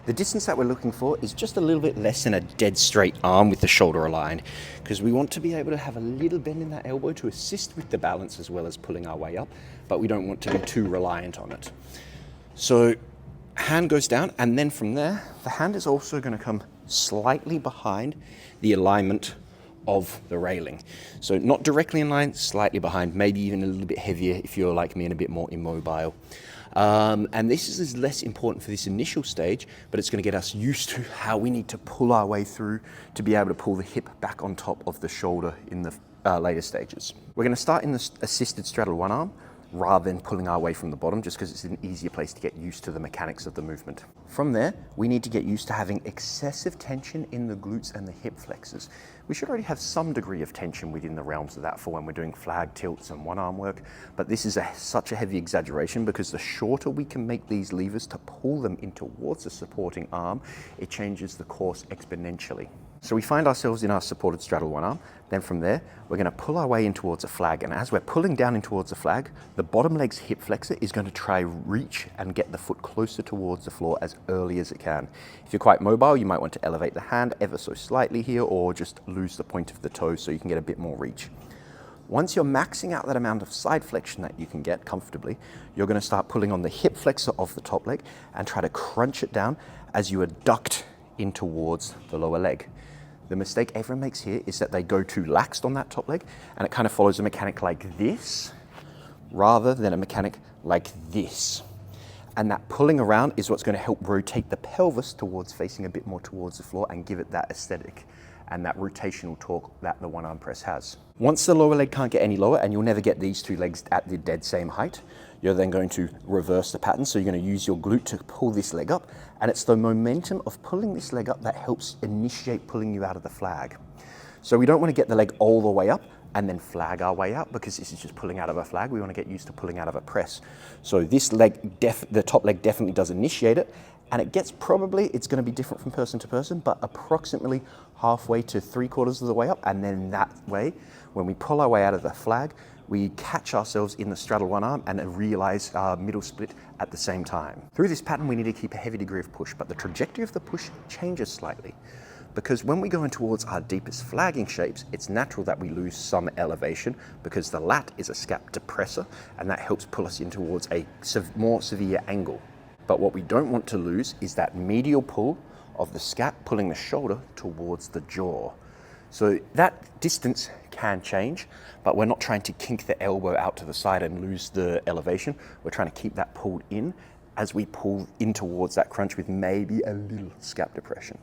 The distance that we're looking for is just a little bit less than a dead straight arm with the shoulder aligned, because we want to be able to have a little bend in that elbow to assist with the balance as well as pulling our way up, but we don't want to be too reliant on it. So hand goes down, and then from there, the hand is also going to come slightly behind the alignment of the railing. So not directly in line, slightly behind, maybe even a little bit heavier if you're like me and a bit more immobile. And this is less important for this initial stage, but it's going to get us used to how we need to pull our way through to be able to pull the hip back on top of the shoulder in the later stages. We're going to start in the assisted straddle one arm rather than pulling our way from the bottom, just because it's an easier place to get used to the mechanics of the movement. From there, we need to get used to having excessive tension in the glutes and the hip flexors. We should already have some degree of tension within the realms of that for when we're doing flag tilts and one arm work, but this is such a heavy exaggeration because the shorter we can make these levers to pull them in towards the supporting arm, it changes the course exponentially. So we find ourselves in our supported straddle one arm. Then from there, we're going to pull our way in towards a flag. And as we're pulling down in towards the flag, the bottom leg's hip flexor is going to try reach and get the foot closer towards the floor as early as it can. If you're quite mobile, you might want to elevate the hand ever so slightly here, or just lose the point of the toe so you can get a bit more reach. Once you're maxing out that amount of side flexion that you can get comfortably, you're going to start pulling on the hip flexor of the top leg and try to crunch it down as you adduct in towards the lower leg. The mistake everyone makes here is that they go too laxed on that top leg, and it kind of follows a mechanic like this rather than a mechanic like this. And that pulling around is what's going to help rotate the pelvis towards facing a bit more towards the floor and give it that aesthetic and that rotational torque that the one arm press has. Once the lower leg can't get any lower, and you'll never get these two legs at the dead same height, you're then going to reverse the pattern. So you're going to use your glute to pull this leg up, and it's the momentum of pulling this leg up that helps initiate pulling you out of the flag. So we don't want to get the leg all the way up and then flag our way out, because this is just pulling out of a flag. We want to get used to pulling out of a press. So this leg, the top leg definitely does initiate it, and it gets it's going to be different from person to person, but approximately halfway to 3/4 of the way up. And then that way, when we pull our way out of the flag, we catch ourselves in the straddle one arm and realize our middle split at the same time. Through this pattern, we need to keep a heavy degree of push, but the trajectory of the push changes slightly. Because when we go in towards our deepest flagging shapes, it's natural that we lose some elevation because the lat is a scap depressor, and that helps pull us in towards a more severe angle. But what we don't want to lose is that medial pull of the scap pulling the shoulder towards the jaw. So that distance can change, but we're not trying to kink the elbow out to the side and lose the elevation. We're trying to keep that pulled in as we pull in towards that crunch with maybe a little scap depression.